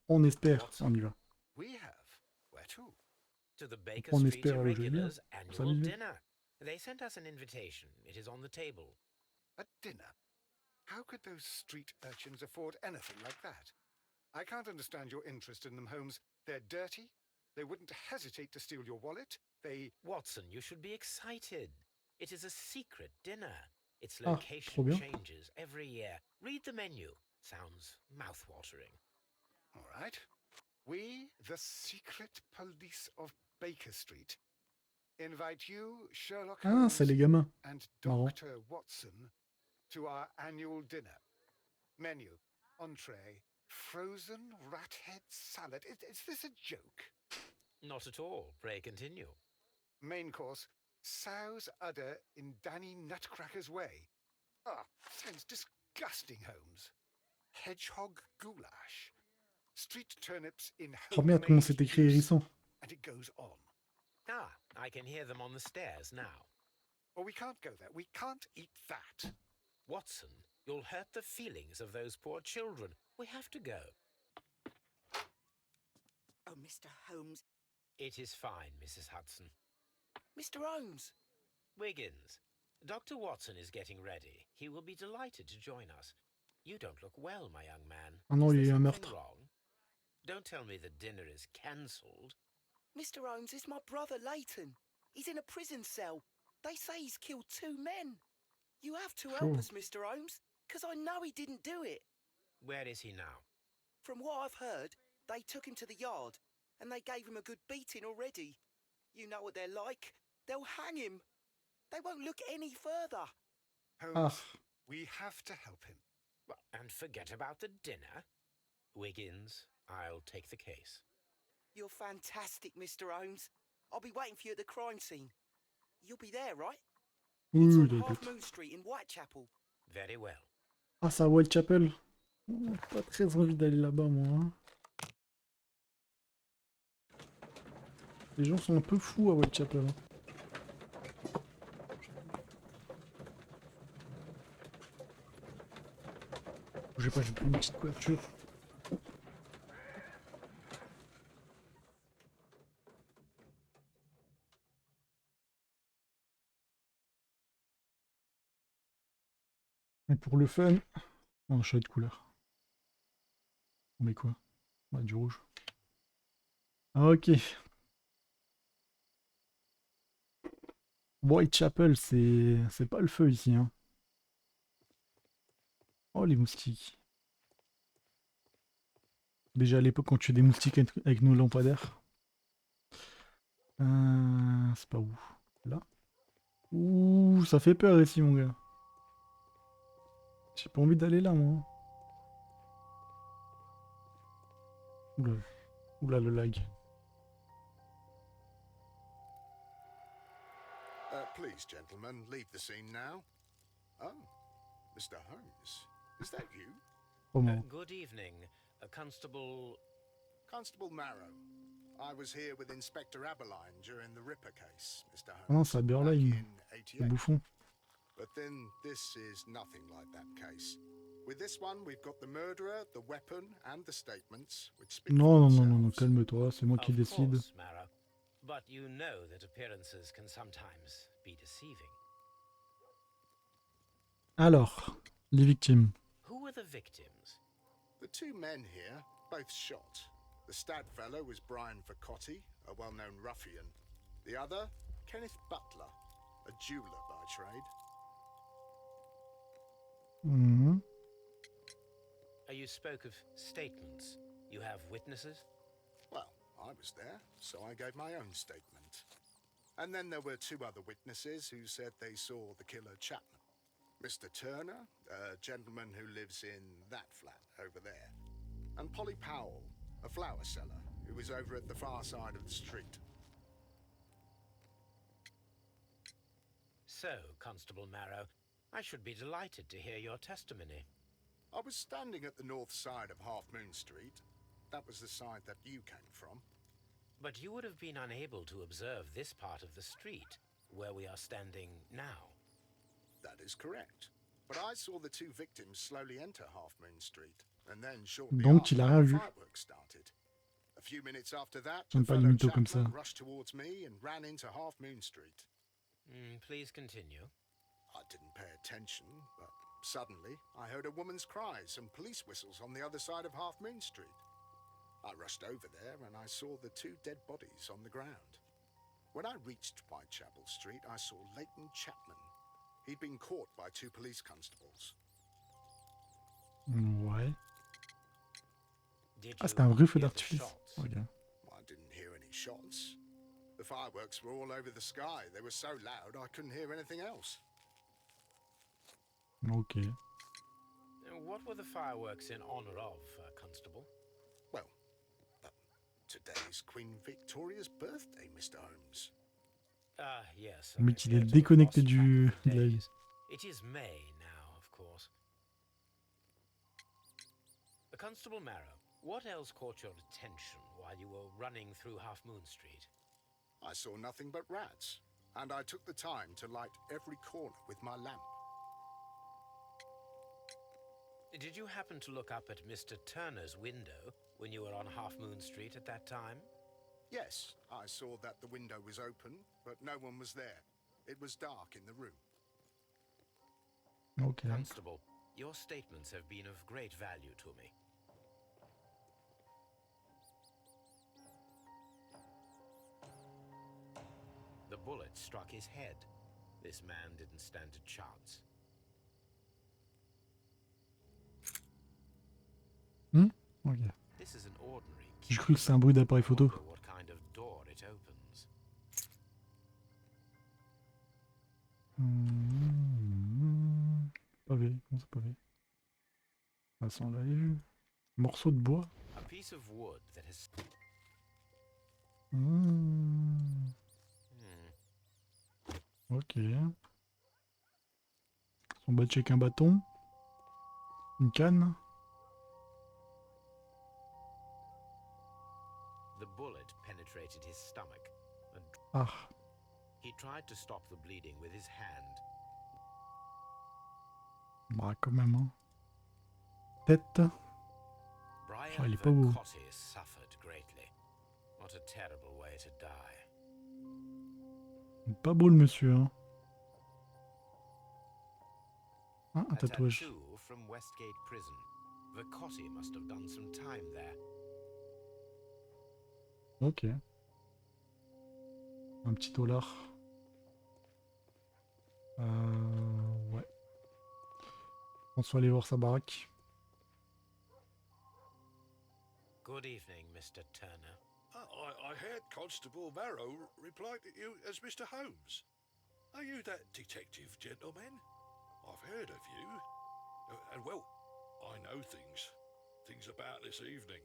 On espère, on y va. We have. Where to? To the Baker On Street espère le jeu bien. Irregulars' annual dinner. They sent us an invitation. It is on the table. A dinner? How could those street urchins afford anything like that? I can't understand your interest in them, Holmes. They're dirty. They wouldn't hesitate to steal your wallet. They... Watson, you should be excited. It is a secret dinner. Its Ah, trop location bien. changes every year. Read the menu. Sounds mouth-watering. All right. We, the secret police of Baker Street, invite you, Sherlock Ah, Holmes, c'est les gamins. and Marrant. Dr. Watson to our annual dinner. Menu, entree, frozen rat head salad. Is this a joke? Not at all. Pray continue. Main course, sow's udder in Danny Nutcracker's way. Ah, sounds disgusting, Holmes. Hedgehog goulash. Street turnips in Oh merde, comment c'est homemade écrit juice. hérisson. And it goes on. Ah, I can hear them on the stairs now. Well, we can't go there. We can't eat that. Watson, you'll hurt the feelings of those poor children. We have to go. Oh, Mr. Holmes. It is fine, Mrs. Hudson. Mr. Holmes. Wiggins, Dr. Watson is getting ready. He will be delighted to join us. You don't look well, my young man. Ah non, Is il y a there eu un something meurtre. wrong? Don't tell me the dinner is cancelled. Mr. Holmes is my brother Leighton. He's in a prison cell. They say he's killed 2 men. You have to help Sure. us, Mr. Holmes, because I know he didn't do it. Where is he now? From what I've heard, they took him to the yard, and they gave him a good beating already. You know what they're like. They'll hang him. They won't look any further. Holmes, Ah, we have to help him. Well, and forget about the dinner. Wiggins, I'll take the case. You're fantastic, Mr. Holmes. I'll be waiting for you at the crime scene. You'll be there, right? oui, It's oui, on t'inquiète. Half Moon Street in Whitechapel. Very well. Ah, ça, Whitechapel. Oh, pas très envie d'aller là-bas, moi. Hein. Les gens sont un peu fous à Whitechapel. Hein. J'ai pas, j'ai pris une petite couverture. Et pour le fun, on change de couleur. On met quoi? Bah, du rouge. Ah, ok. Whitechapel, c'est pas le feu ici. Hein. Oh, les moustiques. Déjà à l'époque, quand tu tuais des moustiques avec nos lampadaires. C'est pas où? Là? Ouh, ça fait peur ici, mon gars. J'ai pas envie d'aller là, moi. Oula. Oula, le lag. Please, gentlemen, leave the scene now. Oh, Mr. Holmes, is that you? Comment? Good evening, Constable... Constable Marrow. I was here with Inspector Aberline during the Ripper case, Mr. Ah non, Holmes. c'est à back Berlin, in le 88. bouffon. But then this is nothing like that case. With this one, we've got the murderer, the weapon, and the statements, which speak Non, for non, non, non, non, themselves. calme-toi, c'est moi qui Of décide. course, Marrow. But you know that appearances can sometimes be deceiving. Alors, les victimes. Who were the victims? The 2 men here, both shot. The stab fellow was Brian Vercotti, a well-known ruffian. The other, Kenneth Butler, a jeweller by trade. Mhm. You spoke of statements. You have witnesses? Well, I was there, so I gave my own statement. And then there were 2 other witnesses who said they saw the killer Chapman. Mr. Turner, a gentleman who lives in that flat over there. And Polly Powell, a flower seller, who was over at the far side of the street. So, Constable Marrow, I should be delighted to hear your testimony. I was standing at the north side of Half Moon Street. That was the side that you came from. But you would have been unable to observe this part of the street, where we are standing now. That is correct. But I saw the 2 victims slowly enter Half Moon Street, and then shortly Donc, after, il a rien the vu. fireworks started. few minutes after that, J'aime the pas les fellow mythos comme ça. chapman rushed towards me and ran into Half Moon Street. Please continue. I didn't pay attention, but suddenly I heard a woman's cries and police whistles on the other side of Half Moon Street. I rushed over there and I saw the 2 dead bodies on the ground. When I reached Whitechapel Street, I saw Leighton Chapman. He'd been caught by 2 police constables. Ouais. Did Ah, you c'était un vrai feu hear the d'artifice. shots? Ok. I didn't hear any shots. The fireworks were all over the sky. They were so loud I couldn't hear anything else. Ok. What were the fireworks in honor of, Constable? Well, today's Queen Victoria's birthday, Mr. Holmes. Ah, yes. Mais I qu'il est appear to have déconnecté lost du track of de la vie. days. It is May now, of course. Constable Marrow, what else caught your attention while you were running through Half Moon Street? I saw nothing but rats, and I took the time to light every corner with my lamp. Did you happen to look up at Mr. Turner's window when you were on Half Moon Street at that time? Yes, I saw that the window was open, but no one was there. It was dark in the room. Ok. Constable, your statements have been of great value to me. The bullet struck his head. This man didn't stand a chance. Ok. This is an ordinary key. J'ai cru que c'est un bruit d'appareil I photo. wonder what kind of door it opens. Pavé. Comment ça pavé? Ah, ça on l'avait vu. Morceau de bois. A piece of wood that has... Ok. Son battu avec un bâton. Une canne. The bullet penetrated his stomach, and Ah. he tried to stop the bleeding with his hand. Bah quand même hein. Tête. Brian Oh, il est pas beau. Vercotti suffered greatly. What a terrible way to die. Pas beau le monsieur hein. Ah, un A tatouage. tattoo from Westgate Prison. Vercotti must have done some time there. Ok. Un petit dollar. Ouais. On soit aller voir sa baraque. Good evening, Mr. Turner. I heard Constable Marrow reply to you as Mr. Holmes. Are you that detective, gentleman? I've heard of you. And well, I know things about this evening.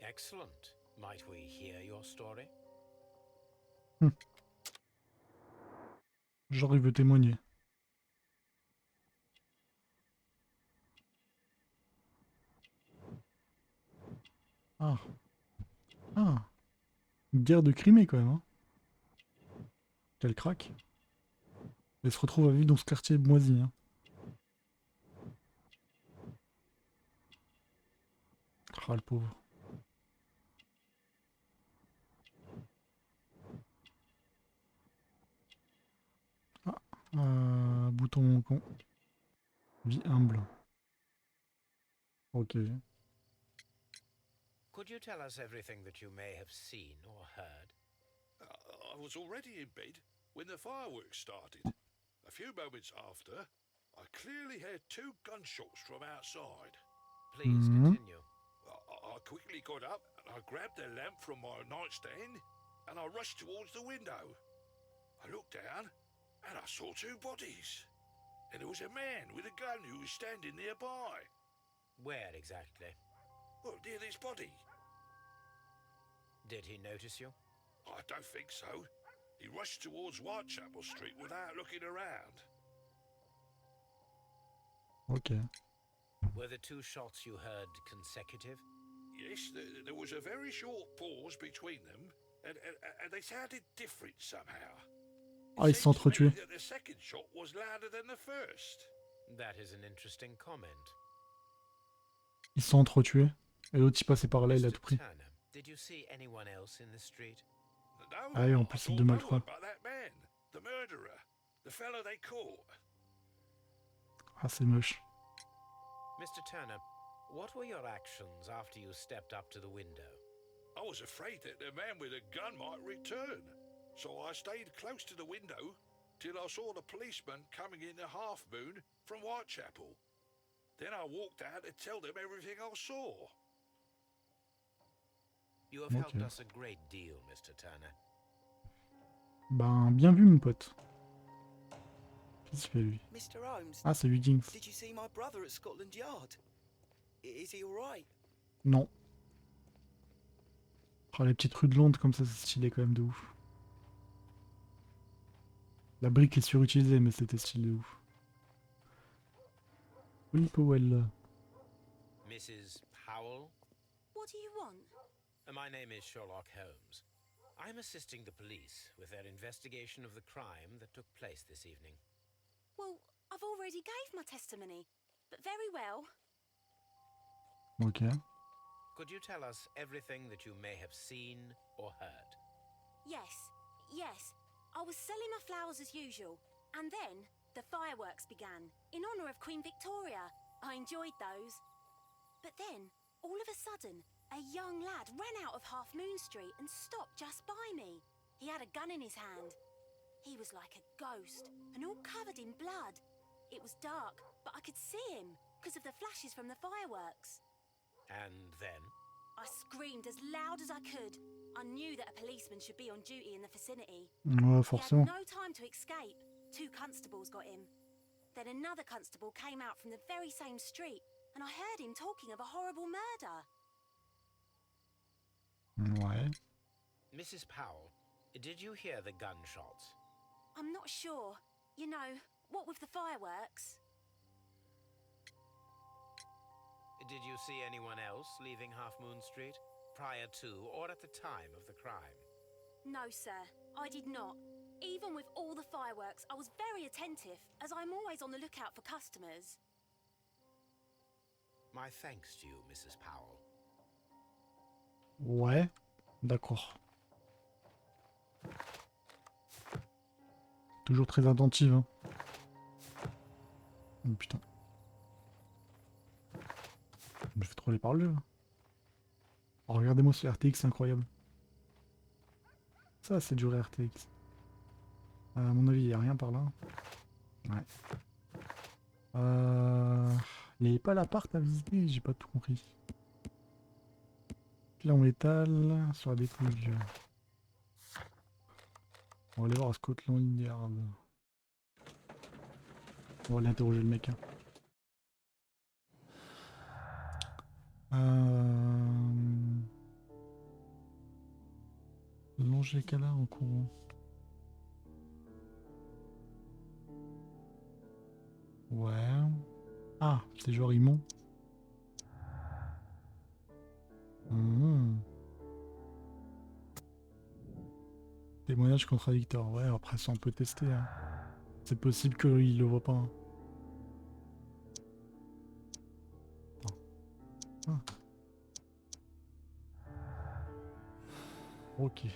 Excellent. Might we hear your story? Genre il veut témoigner. Ah. Ah. Une guerre de Crimée quand même hein. Quel crack. Elle se retrouve à vivre dans ce quartier moisi hein. Ah le pauvre. Bouton manquant. Vie humble. Ok. Could you tell us everything that you may have seen or heard? I was already in bed when the fireworks started. A few moments after, I clearly heard 2 gunshots from outside. Please continue. I quickly got up and I grabbed the lamp from my nightstand and I rushed towards the window. I looked down and I saw 2 bodies. And there was a man with a gun who was standing nearby. Where exactly? Well, near this body. Did he notice you? I don't think so. He rushed towards Whitechapel Street without looking around. Ok. Were the 2 shots you heard consecutive? Yes, there was a very short pause between them, and they sounded different somehow. Ah, ils se sont entretués. The second shot was louder than the first. That is an interesting comment. Ils se sont entretués. Et l'autre il passait par là, il a Mr. tout pris. Turner, Did you see anyone else in the street? No, Ah oui, en I plus c'est saw 2 no mal 3. one but that man, the murderer, the fellow they caught. Ah, c'est moche. Mr. Turner, what were your actions after you stepped up to the window? I was afraid that the man with a gun might return, so I stayed close to the window till I saw the policeman coming in the half moon from Whitechapel. Then I walked out to tell them everything I saw. You have helped Okay. us a great deal, Mr. Turner. Ben, bien vu, mon pote. Qu'est-ce qu'il fait, lui? Mr. Holmes, Ah, c'est Wiggins. did you see my brother at Scotland Yard? Is he alright? Non. Oh, les petites rues de Londres, comme ça, c'est stylé quand même de ouf. La brique est surutilisée, mais c'était stylé de ouf. Oui, Powell. Mrs. Powell? What do you want? My name is Sherlock Holmes. I'm assisting the police with their investigation of the crime that took place this evening. Well, I've already gave my testimony, but very well. Ok. Could you tell us everything that you may have seen or heard? Yes. I was selling my flowers as usual, and then the fireworks began, in honour of Queen Victoria. I enjoyed those. But then, all of a sudden, a young lad ran out of Half Moon Street and stopped just by me. He had a gun in his hand. He was like a ghost, and all covered in blood. It was dark, but I could see him, because of the flashes from the fireworks. And then? I screamed as loud as I could. I knew that a policeman should be on duty in the vicinity. Ouais, He forcément. had no time to escape. 2 constables got him. Then another constable came out from the very same street, and I heard him talking of a horrible murder. Ouais. Mrs. Powell, did you hear the gunshots? I'm not sure. You know, what with the fireworks? Did you see anyone else leaving Half Moon Street, prior to or at the time of the crime? No, sir, I did not. Even with all the fireworks, I was very attentive, as I'm always on the lookout for customers. My thanks to you, Mrs. Powell. Ouais. D'accord. Toujours très attentive, hein. Oh putain. Je me fais trop les paroles, là. Oh, regardez-moi ce RTX, c'est incroyable. Ça, c'est du vrai RTX. À mon avis, il n'y a rien par là. Ouais. Il n'y avait pas l'appart à visiter, j'ai pas tout compris. Là, on étale sur la dépouille. On va aller voir à Scotland Yard. On va aller interroger le mec. Hein. Longer les cadavres en courant. Ouais. Ah, c'est genre ils montent. Témoignage contradictoire. Ouais, après ça on peut tester. Hein. C'est possible qu'il le voit pas. Hein. Ah. Ok.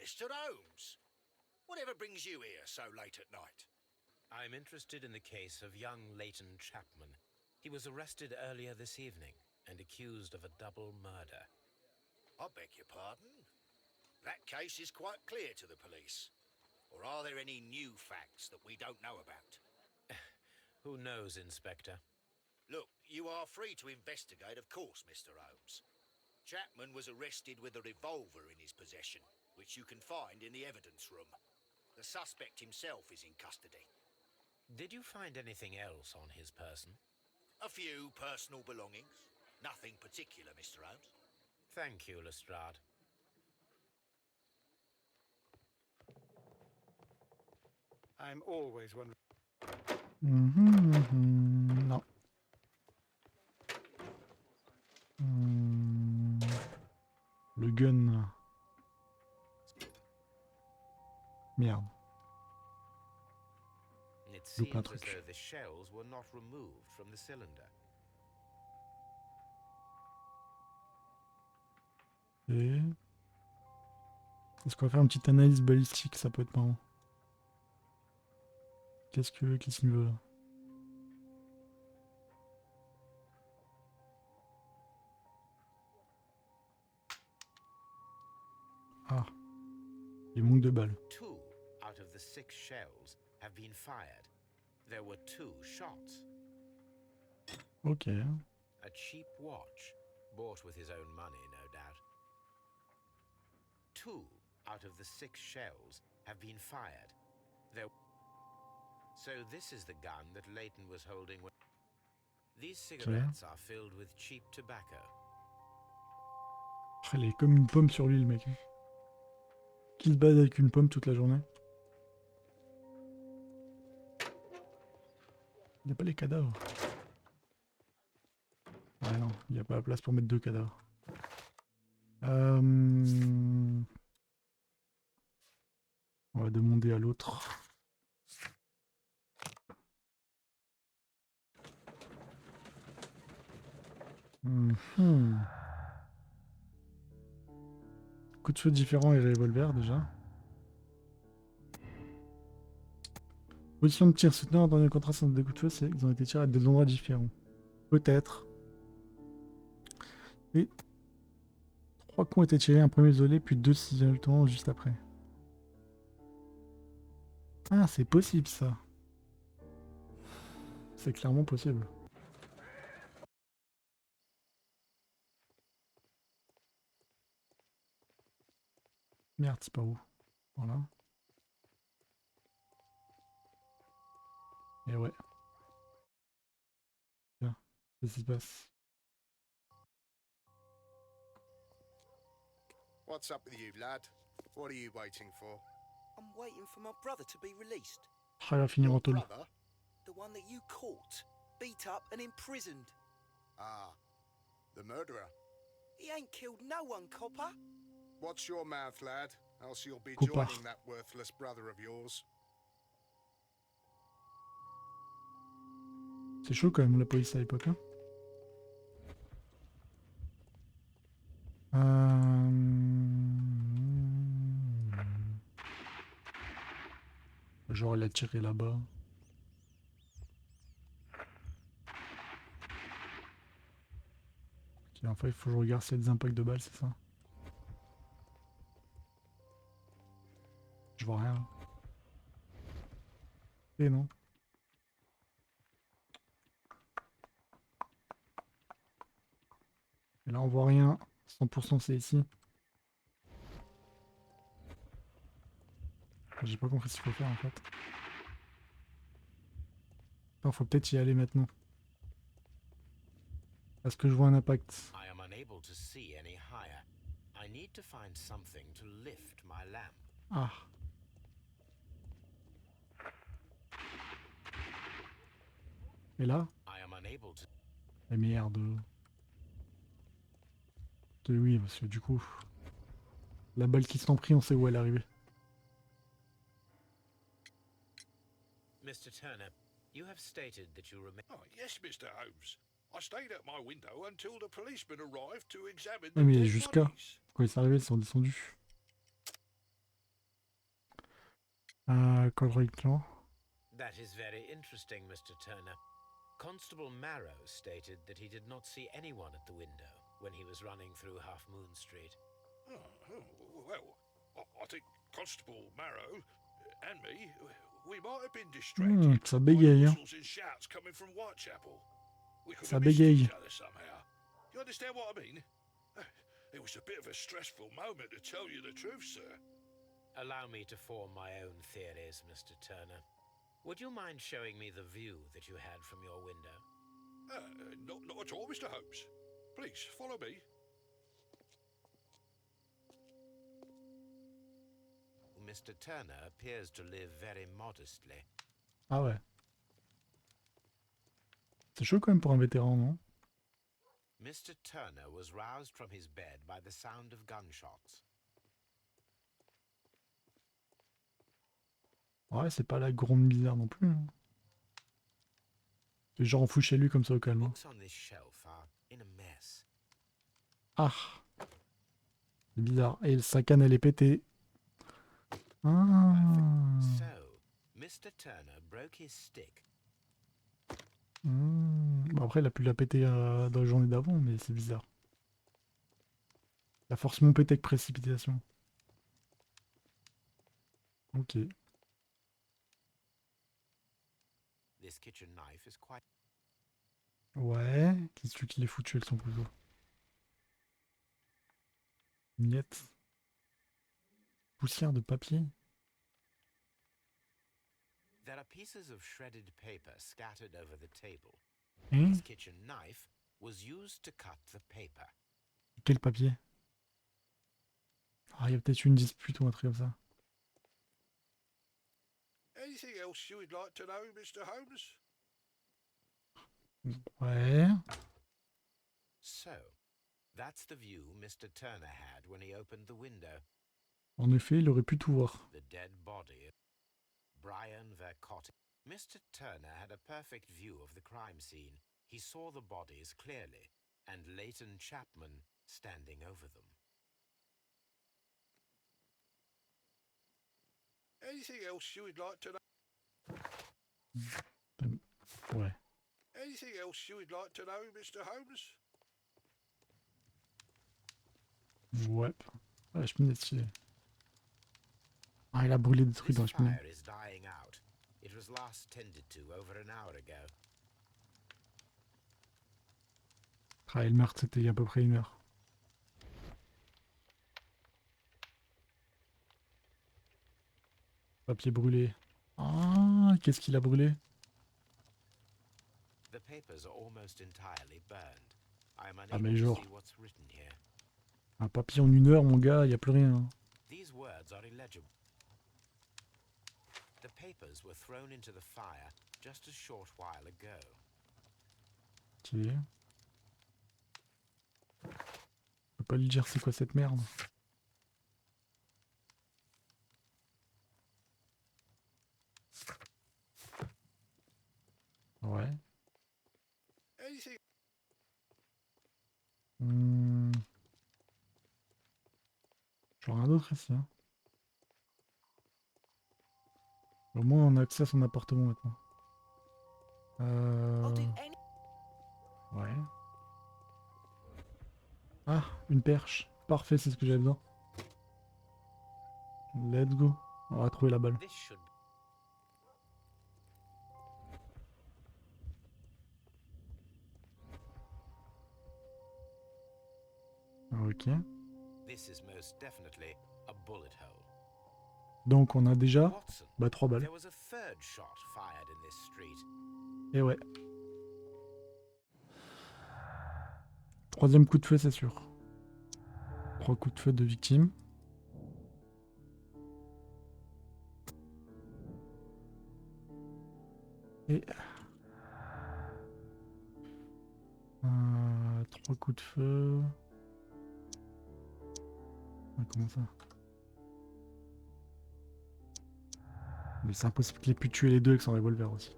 Mr. Holmes, whatever brings you here so late at night? I'm interested in the case of young Leighton Chapman. He was arrested earlier this evening and accused of a double murder. I beg your pardon? That case is quite clear to the police. Or are there any new facts that we don't know about? Who knows, Inspector? Look, you are free to investigate, of course, Mr. Holmes. Chapman was arrested with a revolver in his possession, which you can find in the evidence room. The suspect himself is in custody. Did you find anything else on his person? A few personal belongings. Nothing particular, Mr. Holmes. Thank you, Lestrade. I'm always wondering. Non. Le gun. It's loupe un seems as truc. though the shells were not removed from the cylinder. Et... Est-ce qu'on va faire une petite analyse balistique? Ça peut être marrant. Qu'est-ce qu'il veut là? Ah, il manque de balles. 2 out of the 6 shells have been fired. There were 2 shots. Ok. A cheap watch, bought with his own money, no doubt. 2 out of the 6 shells have been fired. So this is the gun that Leighton was holding when... These cigarettes are filled with cheap tobacco. Il est comme une pomme sur lui, le mec. Qui se balade avec une pomme toute la journée? Il n'y a pas les cadavres. Ah non, il n'y a pas la place pour mettre 2 cadavres. On va demander à l'autre. Coup de feu différent et revolver déjà. Position de tir soutenant dans le contraste entre des coups de feu, c'est qu'ils ont été tirés à des endroits différents. Peut-être. Et 3 coups ont été tirés, un premier isolé, puis 2 simultanément juste après. Ah, c'est possible ça. C'est clairement possible. Merde, c'est pas où. Voilà. Et ouais. Tiens, qu'est-ce qui se passe? What's up with you, lad? What are you waiting for? I'm waiting for my brother to be released. Ah, il va finir en tôle. Brother? The one that you caught, beat up and imprisoned. Ah, the murderer. He ain't killed no one, copper. Watch your mouth, lad, else you'll be Coupard. joining that worthless brother of yours. C'est chaud quand même la police à l'époque. Hein. Genre il a tiré là-bas. Ok, enfin il faut que je regarde s'il y a des impacts de balles, c'est ça? Je vois rien. Et non. Et là on voit rien. 100% c'est ici. J'ai pas compris ce qu'il faut faire en fait. Attends, faut peut-être y aller maintenant. Est-ce que je vois un impact? I am unable to see any higher. I need to find something to lift my lamp. Ah. Et là? I am unable to... Eh merde. Oui, parce que du coup... La balle qui s'en prie, on sait où elle est arrivée. Mr. Turner, you have stated that you remain... Oh, yes, Mr. Holmes. I stayed at my window until the policeman arrived to examine Ah the mais dead jusqu'à... bodies. Quand ils sont arrivés, ils sont descendus. Correctement. That is very interesting, Mr. Turner. Constable Marrow stated that he did not see anyone at the window when he was running through Half Moon Street. Well, I think Constable Marrow and me, we might have been distracted Ça by bégaye, hein. whistles and shouts coming from Whitechapel. We could Ça have missed bégaye. each other somehow. You understand what I mean? It was a bit of a stressful moment, to tell you the truth, sir. Allow me to form my own theories, Mr. Turner. Would you mind showing me the view that you had from your window? Not at all, Mr. Holmes. Please, follow me. Mr. Turner appears to live very modestly. Ah ouais. C'est chaud quand même pour un vétéran, non? Mr. Turner was roused from his bed by the sound of gunshots. Ouais, c'est pas la grande misère non plus. Hein. C'est genre on fout chez lui comme ça au calme. Hein. Books on this shelf are in a mess. Ah, c'est bizarre. Et sa canne elle est pétée. Ah. So, Mr. Turner broke his stick. Bon, après il a pu la péter dans la journée d'avant, mais c'est bizarre. La force mon pété avec précipitation. Ok. This kitchen knife is quite... Ouais. Qu'est-ce qu'il est foutu avec son couteau? Miette. Poussière de papier. There are pieces of shredded paper scattered over the table. Hein? His kitchen knife was used to cut the paper. Quel papier? Ah, il y a peut-être eu une dispute ou un truc comme ça. Anything else you would like to know, Mr. Holmes? Ouais. So, that's the view Mr. Turner had when he opened the window. En effet, il aurait pu tout voir. The dead body of Brian Vercotti. Mr. Turner had a perfect view of the crime scene. He saw the bodies clearly, and Leighton Chapman standing over them. Anything else you would like to know? Ouais. Anything else you would like to know, Mr. Holmes? Ouais. Ah, la cheminée est stylée. Ah, il a brûlé des trucs This dans la cheminée. fire is dying out. It was last tended to over an hour ago. Ah, et le meurtre, c'était il y a à peu près 1 heure. Papier brûlé. Ah, qu'est-ce qu'il a brûlé? The papers are almost entirely burned. I am Ah, unable mais to genre. see what's written here. Un papier en 1 heure, mon gars, il n'y a plus rien. These words are illegible. The papers were thrown into the fire just a short while ago. Ok. Je peux pas lui dire c'est quoi cette merde. Ouais. Anything? J'en ai rien d'autre ici. Hein. Au moins on a accès à son appartement maintenant. I'll do any. Ouais. Ah, une perche. Parfait, c'est ce que j'avais besoin. Let's go. On va trouver la balle. This should Ok. This is most definitely a bullet hole. Donc on a déjà Watson, 3 balles. there was a third shot fired in this street. Et ouais. 3e coup de feu, c'est sûr. 3 coups de feu de victime. Et 3 coups de feu. Ah, comment ça? Mais c'est impossible qu'il ait pu tuer les deux avec son revolver aussi.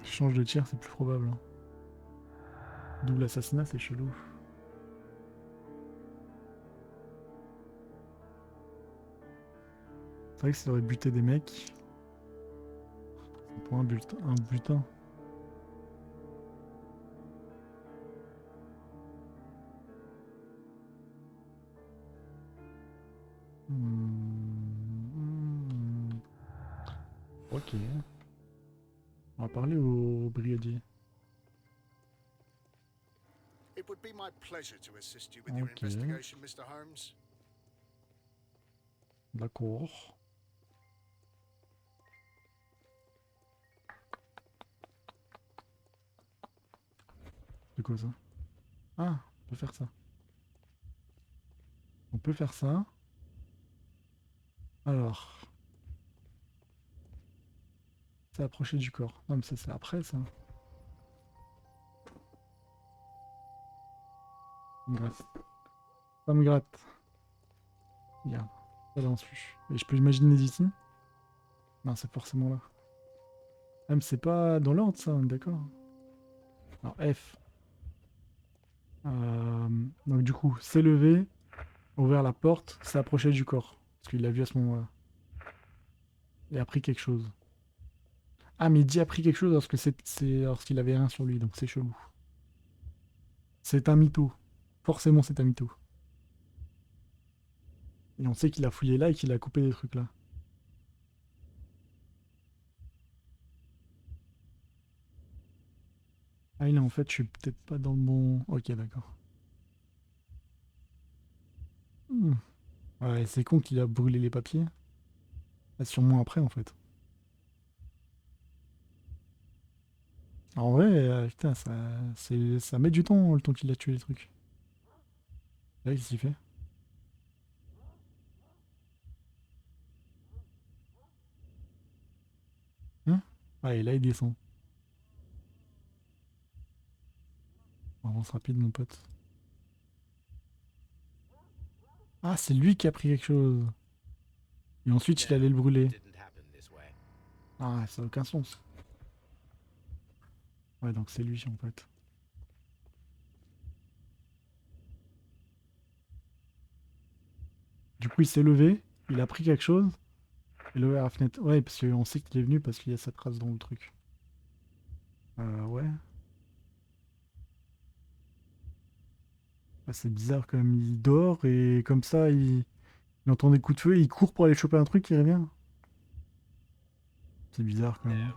Change de tir, c'est plus probable. Hein. Double assassinat, c'est chelou. C'est vrai que ça aurait buté des mecs. C'est pour un butin. Un butin. Ok. On va parler au brigadier. It would be my pleasure to assist you with your Okay. investigation, Mr. Holmes. D'accord. C'est quoi ça? Ah, on peut faire ça. On peut faire ça. Alors. C'est approcher du corps. Non mais ça c'est après ça. Ça me gratte. Ça me gratte. Bien. Pas d'insu. Et je peux imaginer d'ici? Non, c'est forcément là. Ah, mais c'est pas dans l'ordre, ça, on est d'accord. Alors, F. Donc, du coup, s'est levé, ouvert la porte, s'est approché du corps. Parce qu'il l'a vu à ce moment-là. Il a pris quelque chose. Ah, mais il dit a pris quelque chose lorsqu'il avait rien sur lui, donc c'est chelou. C'est un mytho. Forcément, c'est un mytho. Et on sait qu'il a fouillé là et qu'il a coupé des trucs là. Ah, là, en fait, je suis peut-être pas dans le bon... Ok, d'accord. Hmm. Ouais, c'est con qu'il a brûlé les papiers. Ah, sûrement après, en fait. En vrai, putain, ça met du temps, le temps qu'il a tué les trucs. Là, il s'y fait. Hein? Ah, et là, il descend. On avance rapide, mon pote. Ah, c'est lui qui a pris quelque chose. Et ensuite, il allait le brûler. Ah, ça n'a aucun sens. Ouais, donc c'est lui, en fait. Du coup, il s'est levé, il a pris quelque chose, il a ouvert la fenêtre. Ouais, parce qu'on sait qu'il est venu parce qu'il y a sa trace dans le truc. Ouais. Ah, c'est bizarre quand même. Il dort et comme ça, il entend des coups de feu et il court pour aller choper un truc, il revient. C'est bizarre quand même, hein.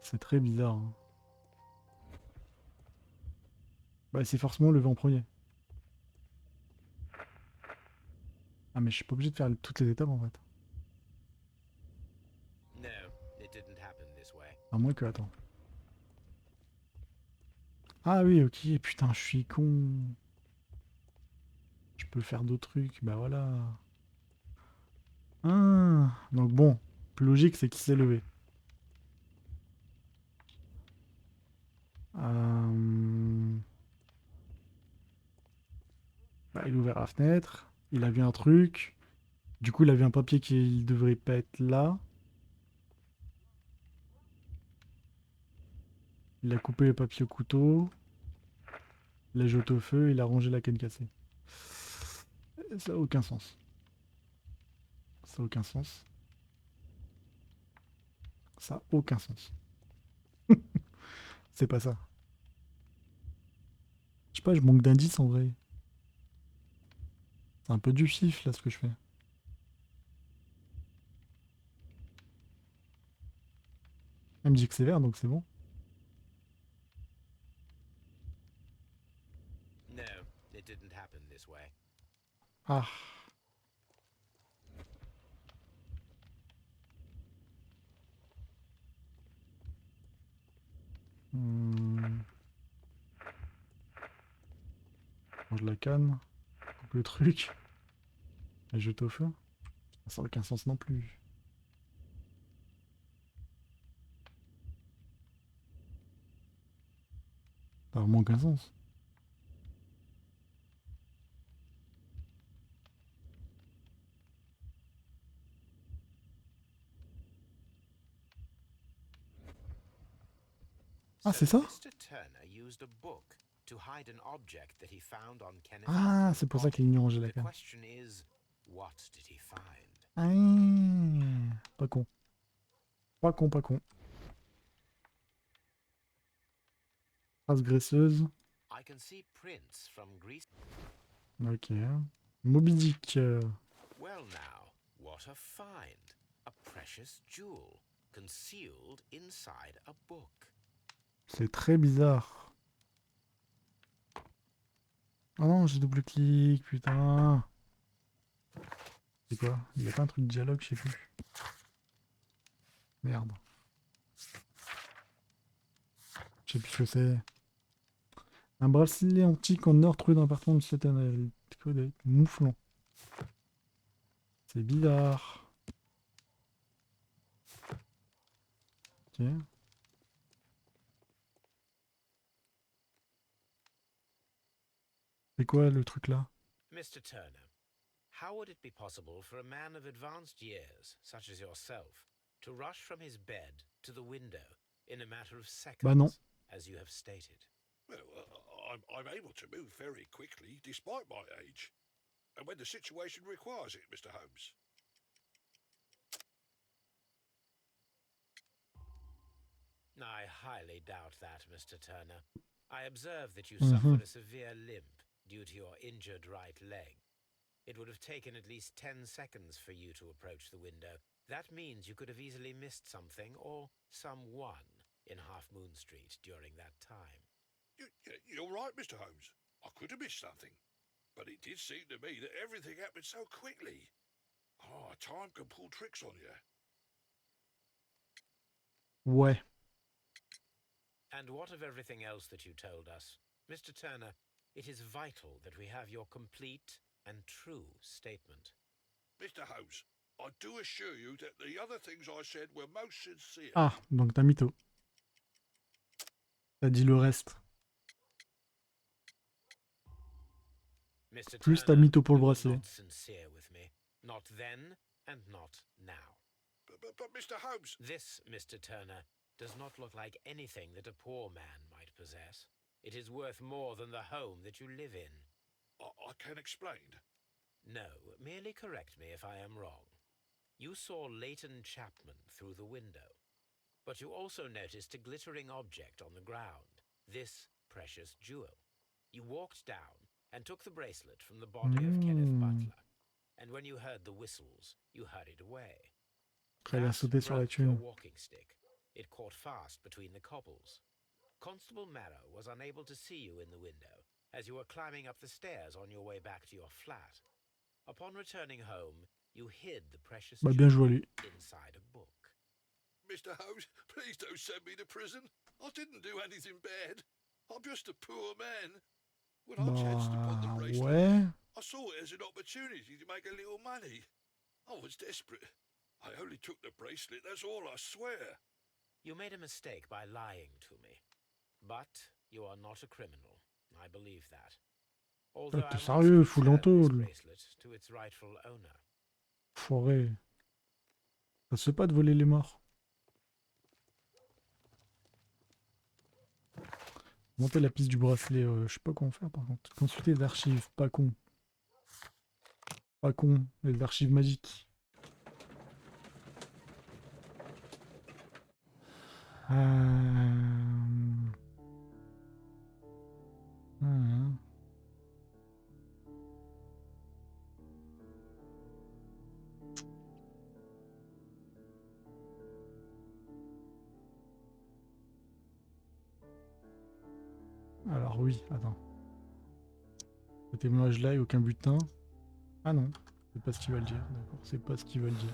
C'est très bizarre, hein. Bah, c'est forcément levé en premier. Ah, mais je suis pas obligé de faire toutes les étapes en fait. À moins que, attends. Ah oui, ok, putain, je suis con. Je peux faire d'autres trucs, bah voilà. Ah, donc bon, plus logique, c'est qu'il s'est levé. Euh, Bah, il a ouvert la fenêtre, il a vu un truc. Du coup, il a vu un papier qui devrait pas être là. Il a coupé le papier au couteau. Il l'a jeté au feu, il a rangé la canne cassée. Ça n'a aucun sens. Ça n'a aucun sens. Ça n'a aucun sens. C'est pas ça. Je sais pas, je manque d'indices en vrai. C'est un peu du chiffre là ce que je fais. Elle me dit que c'est vert donc c'est bon. Ah. Hmm. Mange la canne. Coupe le truc. Et jette au feu. Ça n'a aucun sens non plus. Ça n'a vraiment aucun sens. Ah, c'est ça? Ah, c'est pour ça qu'il est venu ranger la canne. Ah, pas con. Pas con, pas con. Trace graisseuse. Ok. Moby Dick. Well now, what a find. A precious jewel concealed inside a book. C'est très bizarre. Oh non, j'ai double-clic, putain. C'est quoi? Il y a pas un truc de dialogue, je sais plus. Merde. Je sais plus ce que c'est. Un bracelet antique en or trouvé dans l'appartement de Satan. Mouflon. C'est bizarre. Ok. C'est quoi le truc là? Mr. Turner, How would it be possible for a man of advanced years, such as yourself, to rush from his bed to the window in a matter of Bah non. seconds, as you have stated? Well, I'm able to move very quickly, despite my age. And when the situation requires it, Mr. Holmes. I highly doubt that, Mr. Turner. I observe that you Mhm. suffer a severe limp due to your injured right leg. It would have taken at least 10 seconds for you to approach the window. That means you could have easily missed something or someone in Half Moon Street during that time. You're right, Mr. Holmes. I could have missed something. But it did seem to me that everything happened so quickly. Oh, time can pull tricks on you. Ouais. And what of everything else that you told us? Mr. Turner, it is vital that we have your complete and true statement. Mr. Holmes, I do assure you that the other things I said were most sincere. Ah, donc t'as mytho. T'as dit le reste. Mr. Plus t'as Turner, mytho pour le you were bracelet. not sincere with me. Not then and not now. But Mr. Holmes... This, Mr. Turner, does not look like anything that a poor man might possess. It is worth more than the home that you live in. I can explain. No, merely correct me if I am wrong. You saw Leighton Chapman through the window, but you also noticed a glittering object on the ground, this precious jewel. You walked down and took the bracelet from the body of Kenneth Butler, and when you heard the whistles, you hurried away. Après, il a sauté sur la broke your thune. walking stick. It caught fast between the cobbles. Constable Marrow was unable to see you in the window, as you were climbing up the stairs on your way back to your flat. Upon returning home, you hid the precious Bah bien joué jewel lui. inside a book. Mr. Holmes, please don't send me to prison. I didn't do anything bad. I'm just a poor man. When I chanced upon the Bah bracelet, ouais. I saw it as an opportunity to make a little money. I was desperate. I only took the bracelet, that's all, I swear. You made a mistake by lying to me. But you are not a criminal. I believe that. Although T'es I will sérieux, ask fous you to return this l'entôle. bracelet to its rightful owner. Foiré. Ça se fait pas de voler les morts. Monter la piste du bracelet, je sais pas comment faire par contre. Consulter les archives, pas con. Pas con, les archives magiques. Alors oui, attends. Le témoignage là et aucun butin. Ah non, c'est pas ce qu'ils veulent dire. D'accord, c'est pas ce qu'ils veulent dire.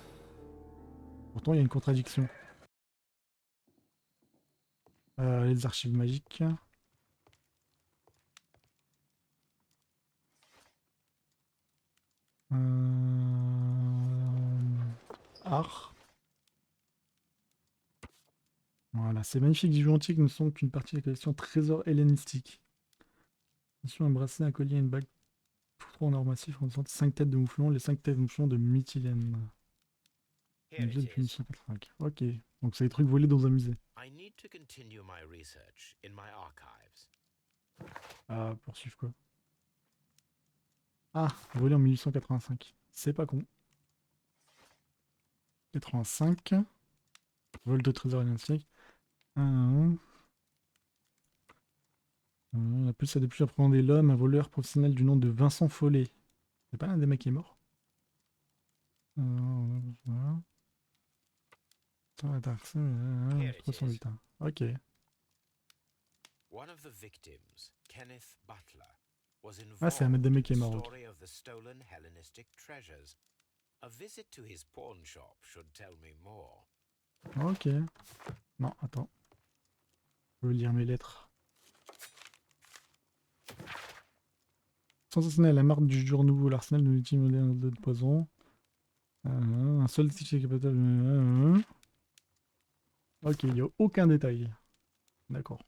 Pourtant il y a une contradiction. Les archives magiques. Art. Voilà, ces magnifiques bijoux antiques ne sont qu'une partie de la collection trésor hellénistique. Attention, un bracelet, un collier, une bague, tout trop en or massif, représentent 5 têtes de mouflon, les 5 têtes de mouflon de Mytilène. Here Musée it depuis is. 1885. Ok, donc c'est des trucs volés dans un musée. I need to continue my research in my archives. Ah, poursuivre quoi? Ah, volé en 1885. C'est pas con. 85. Vol de trésor hellénistique. La plus a depuis appréhender l'homme, un voleur professionnel du nom de Vincent Follet. C'est pas l'un des mecs qui est mort? Voilà. Here it 300 is. bulletins. Ok. One of the victims, Kenneth Butler, was Ah, c'est un involved mec des in mecs qui est the mort. Ok. story of the stolen Hellenistic treasures. A visit to his pawn shop should tell me more. Ok. Non, attends. Je veux lire mes lettres. Sensationnel, la marque du jour nouveau, l'arsenal de l'outil moderne de poison. Un seul ticket capable. Ok, il n'y a aucun détail. D'accord.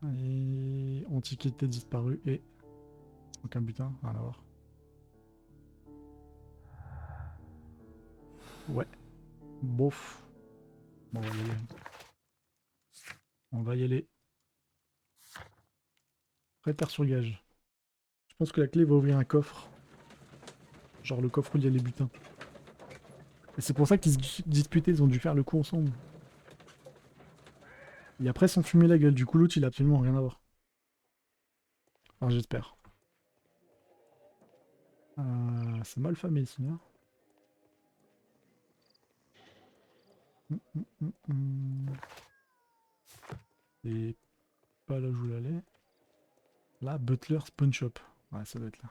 Et antiquité disparue et aucun butin, rien à voir. Ouais. Bof. Bon, on va y aller. On va y aller. Prêteur sur gage. Je pense que la clé va ouvrir un coffre. Genre le coffre où il y a les butins. Et c'est pour ça qu'ils se disputaient, ils ont dû faire le coup ensemble. Et après, ils sont fumés la gueule. Du coup, l'autre, il a absolument rien à voir. Enfin, j'espère. C'est mal famé ici, hein. Et pas là où je voulais aller. Là, Butler Spawn Shop. Ouais, ça doit être là.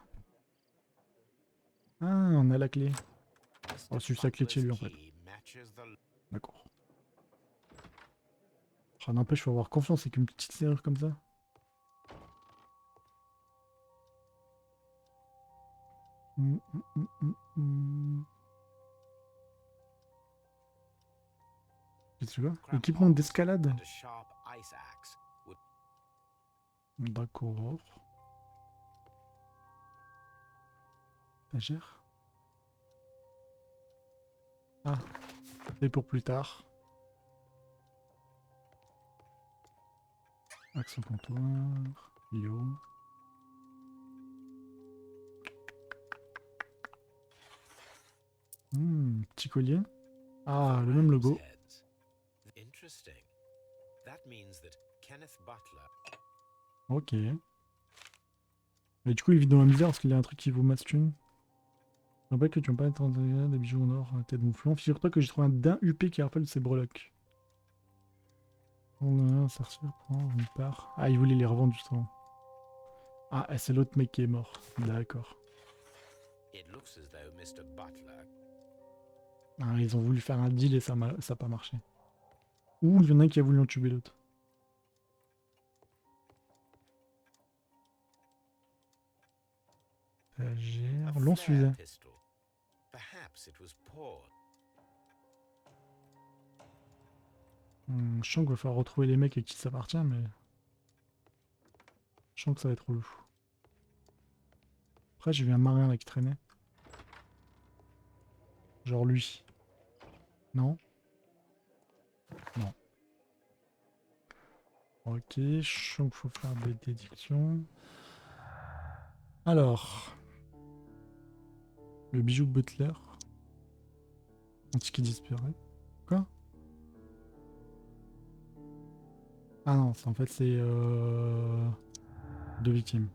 Ah, on a la clé. Oh, c'est juste la clé de chez lui en fait. D'accord. Ah, n'empêche, faut avoir confiance avec une petite serrure comme ça. Qu'est-ce que tu vois? Équipement d'escalade. D'accord. Étagère. Ah, c'est pour plus tard. Accent comptoir. Yo. Petit collier. Ah, le même logo. Ok. Et du coup, il vit dans la misère parce qu'il y a un truc qui vaut masse thune. Je rappelle que tu n'as pas être des bijoux en or à tête gonflant. Figure-toi que j'ai trouvé un daim UP qui rappelle ses breloques. On sortir, prendre une part. Ah, il voulait les revendre justement. Ah, c'est l'autre mec qui est mort. D'accord. Ah, ils ont voulu faire un deal et ça n'a pas marché. Ou il y en a un qui a voulu entuber l'autre. Long fusil. Je sens qu'il va falloir retrouver les mecs à qui ça appartient, mais... Je sens que ça va être relou. Après, j'ai vu un marin là qui traînait. Genre lui. Non? Non. Ok, je sens qu'il faut faire des déductions. Alors... Le bijou Butler. Un ticket disparu. Quoi? Ah non, en fait c'est... deux victimes.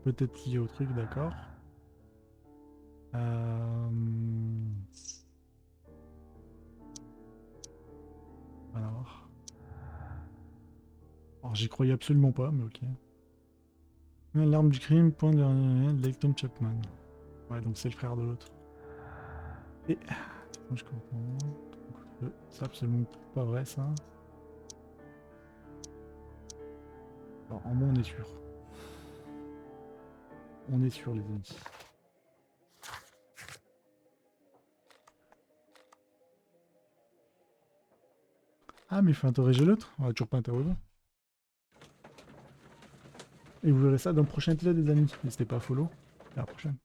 Peut-être lié au truc, d'accord. Alors j'y croyais absolument pas, mais ok. L'arme du crime, point de Leighton Chapman. Ouais, donc c'est le frère de l'autre. Et... Je comprends. C'est absolument pas vrai, ça. Alors, en moins, on est sûr. On est sûr, les amis. Ah, mais il faut interroger l'autre. On va toujours pas interroger. Et vous verrez ça dans le prochain épisode, les amis. N'hésitez pas à follow. À la prochaine.